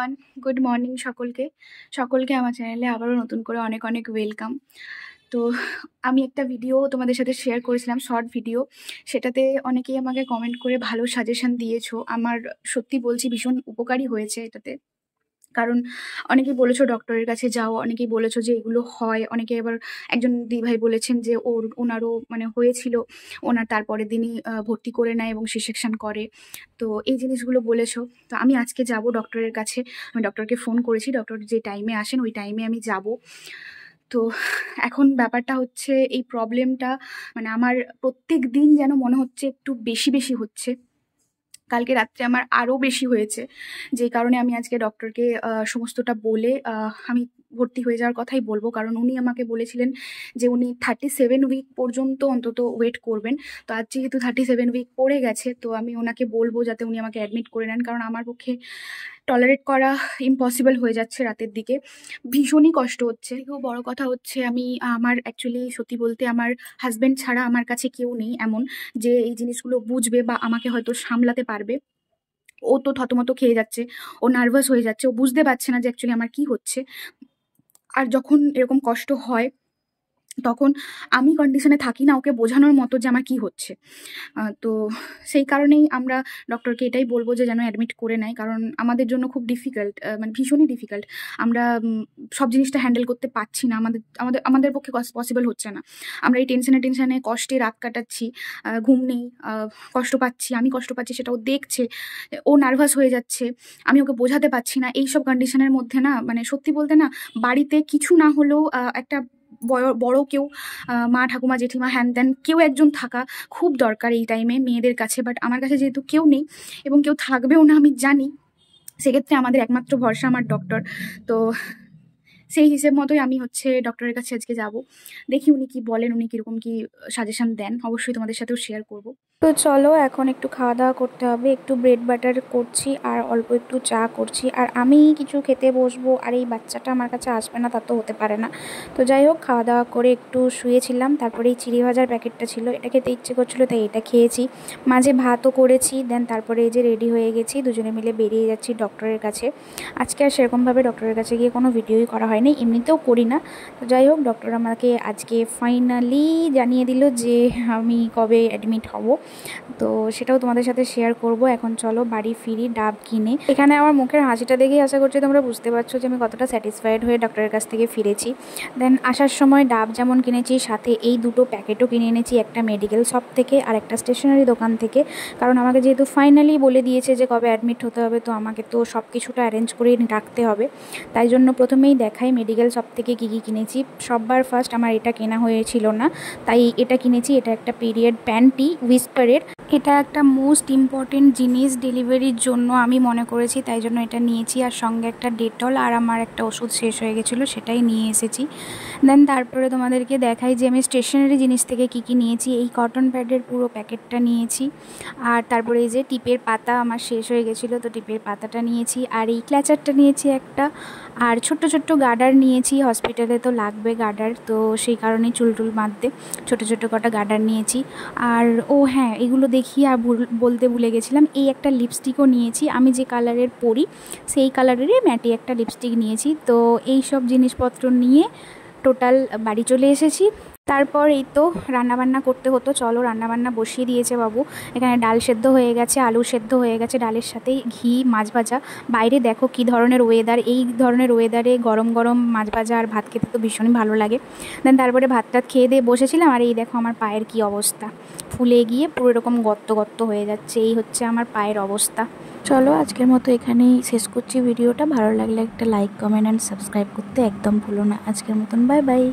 Everyone, good morning সকলকে। সকলকে আমার চ্যানেলে আবারও নতুন করে অনেক অনেক ওয়েলকাম। তো আমি একটা ভিডিও তোমাদের সাথে শেয়ার করেছিলাম, শর্ট ভিডিও। সেটাতে অনেকেই আমাকে কমেন্ট করে ভালো সাজেশন দিয়েছো। আমার সত্যি বলছি ভীষণ উপকারী হয়েছে এটাতে। কারণ অনেকেই বলেছো ডক্টরের কাছে যাও, অনেকেই বলেছো যে এগুলো হয়। অনেকে আবার একজন দিদিভাই বলেছেন যে ওনারও মানে হয়েছিল, ওনার তারপরের দিনই ভর্তি করে নেয় এবং সি সেকশন করে। তো এই জিনিসগুলো বলেছো। তো আমি আজকে যাব ডক্টরের কাছে। আমি ডক্টরকে ফোন করেছি, ডক্টর যে টাইমে আসেন ওই টাইমে আমি যাব। তো এখন ব্যাপারটা হচ্ছে এই প্রবলেমটা মানে আমার প্রত্যেক দিন যেন মনে হচ্ছে একটু বেশি বেশি হচ্ছে। কালকে রাত্রে আমার আরও বেশি হয়েছে, যেই কারণে আমি আজকে ডক্টরকে সমস্তটা বলে আমি ভর্তি হয়ে যাওয়ার কথাই বলবো। কারণ উনি আমাকে বলেছিলেন যে উনি 37 উইক পর্যন্ত অন্তত ওয়েট করবেন। তো আজ যেহেতু 37 উইক পড়ে গেছে, তো আমি ওনাকে বলবো যাতে উনি আমাকে অ্যাডমিট করে নেন। কারণ আমার পক্ষে টলারেট করা ইম্পসিবল হয়ে যাচ্ছে রাতের দিকে, ভীষণই কষ্ট হচ্ছে। খুব বড় কথা হচ্ছে আমার অ্যাকচুয়ালি সত্যি বলতে আমার হাজব্যান্ড ছাড়া আমার কাছে কেউ নেই এমন যে এই জিনিসগুলো বুঝবে বা আমাকে হয়তো সামলাতে পারবে। ও তো থতমত খেয়ে যাচ্ছে, ও নার্ভাস হয়ে যাচ্ছে, ও বুঝতে পারছে না যে অ্যাকচুয়ালি আমার কি হচ্ছে। আর যখন এরকম কষ্ট হয় তখন আমি কন্ডিশনে থাকি না ওকে বোঝানোর মতো যে আমার কি হচ্ছে। তো সেই কারণেই আমরা ডক্টরকে এটাই বলবো যে যেন অ্যাডমিট করে নেয়। কারণ আমাদের জন্য খুব ডিফিকাল্ট, মানে ভীষণই ডিফিকাল্ট। আমরা সব জিনিসটা হ্যান্ডেল করতে পারছি না, আমাদের আমাদের আমাদের পক্ষে পসিবল হচ্ছে না। আমরা এই টেনশনে টেনশনে কষ্টে রাত কাটাচ্ছি, ঘুম নেই, কষ্ট পাচ্ছি, আমি কষ্ট পাচ্ছি, সেটা ও দেখছে। ও নার্ভাস হয়ে যাচ্ছে, আমি ওকে বোঝাতে পারছি না। এইসব কন্ডিশনের মধ্যে না মানে সত্যি বলতে না বাড়িতে কিছু না হলেও একটা বড় কেউ, মা ঠাকুমা জেঠিমা হ্যান ত্যান কেউ একজন থাকা খুব দরকার এই টাইমে মেয়েদের কাছে। বাট আমার কাছে যেহেতু কেউ নেই এবং কেউ থাকবেও না আমি জানি, সেক্ষেত্রে আমাদের একমাত্র ভরসা আমার ডক্টর। তো সেই হিসেব মতোই আমি ডক্টরের কাছে আজকে যাব। দেখি উনি কি বলেন, উনি কিরকম কি সাজেশন দেন, অবশ্যই তোমাদের সাথেও শেয়ার করব। তো চলো এখন একটু খাওয়া দাওয়া করতে হবে। একটু ব্রেড বাটার করছি আর অল্প একটু চা করছি, আর আমি কিছু খেতে বসবো আর এই বাচ্চাটা আমার কাছে আসবে না, তা তো হতে পারে না। তো যাই হোক, খাওয়া দাওয়া করে একটু শুয়েছিলাম, তারপরে এই চিড়ি ভাজার প্যাকেটটা ছিল, এটা খেতে ইচ্ছে করছিলো তাই এটা খেয়েছি। মাঝে ভাতও করেছি, দেন তারপরে এই যে রেডি হয়ে গেছি, দুজনে মিলে বেরিয়ে যাচ্ছি ডক্টরের কাছে। আজকে আর সেরকমভাবে ডক্টরের কাছে গিয়ে কোনো ভিডিওই করা হয়নি, এমনিতেও করি না। তো যাই হোক, ডক্টর আমাকে আজকে ফাইনালি জানিয়ে দিল যে আমি কবে অ্যাডমিট হব। তো সেটাও তোমাদের সাথে শেয়ার করব। এখন চলো বাড়ি ফিরি ডাব কিনে। এখানে আমার মুখের হাসিটা দেখেই আশা করছি তোমরা বুঝতে পারছো যে আমি কতটা স্যাটিসফাইড হয়ে ডক্টরের কাছ থেকে ফিরেছি। দেন আসার সময় ডাব যেমন কিনেছি, সাথে এই দুটো প্যাকেটও কিনে এনেছি, একটা মেডিকেল শপ থেকে আর একটা স্টেশনারি দোকান থেকে। কারণ আমাকে যেহেতু ফাইনালি বলে দিয়েছে যে কবে অ্যাডমিট হতে হবে, তো আমাকে তো সব কিছুটা অ্যারেঞ্জ করে রাখতে হবে। তাই জন্য প্রথমেই দেখাই মেডিকেল শপ থেকে কী কী কিনেছি। সববার ফার্স্ট আমার এটা কেনা হয়েছিল না, তাই এটা কিনেছি। এটা একটা পিরিয়ড প্যান্টি উইসপারের, এটা একটা মোস্ট ইম্পর্টেন্ট জিনিস ডেলিভারির জন্য আমি মনে করেছি, তাই জন্য এটা নিয়েছি। আর সঙ্গে একটা ডেটল আর আমার একটা ওষুধ শেষ হয়ে গেছিলো, সেটাই নিয়ে এসেছি। দেন তারপরে তোমাদেরকে দেখাই যে আমি স্টেশনারি জিনিস থেকে কী কী নিয়েছি। এই কটন প্যাডের পুরো প্যাকেটটা নিয়েছি, আর তারপরে এই যে টিপের পাতা আমার শেষ হয়ে গেছিলো, তো টিপের পাতাটা নিয়েছি। আর এই ক্ল্যাচারটা নিয়েছি একটা, আর ছোট্ট ছোট্ট গার্ডার নিয়েছি, হসপিটালে তো লাগবে গার্ডার, তো সেই কারণেই চুল বাঁধতে ছোটো ছোটো কটা গার্ডার নিয়েছি। আর ও হ্যাঁ, এগুলো দেখিয়ে আর বলতে ভুলে গেছিলাম, এই একটা লিপস্টিকও নিয়েছি। আমি যে কালারের পরি সেই কালারেরই ম্যাটে একটা লিপস্টিক নিয়েছি। তো এই সব জিনিসপত্র নিয়ে টোটাল বাড়ি চলে এসেছি। তারপর এই তো রান্নাবান্না করতে হতো, চলো রান্নাবান্না বসিয়ে দিয়েছে বাবু। এখানে ডাল সেদ্ধ হয়ে গেছে, আলু সেদ্ধ হয়ে গেছে, ডালের সাথেই ঘি, মাছ ভাজা। বাইরে দেখো কী ধরনের ওয়েদার, এই ধরনের ওয়েদারে গরম গরম মাছ ভাজা আর ভাত খেতে তো ভীষণই ভালো লাগে। দেন তারপরে ভাত টাত খেয়ে দিয়ে বসেছিলাম, আর এই দেখো আমার পায়ের কী অবস্থা, ফুলে গিয়ে পুরো এরকম গর্ত গর্ত হয়ে যাচ্ছে। এই হচ্ছে আমার পায়ের অবস্থা। চলো আজকের মতো এখানেই শেষ করছি ভিডিওটা। ভালো লাগলে একটা লাইক, কমেন্ট অ্যান্ড সাবস্ক্রাইব করতে একদম ভুলো না। আজকের মতন বাই বাই।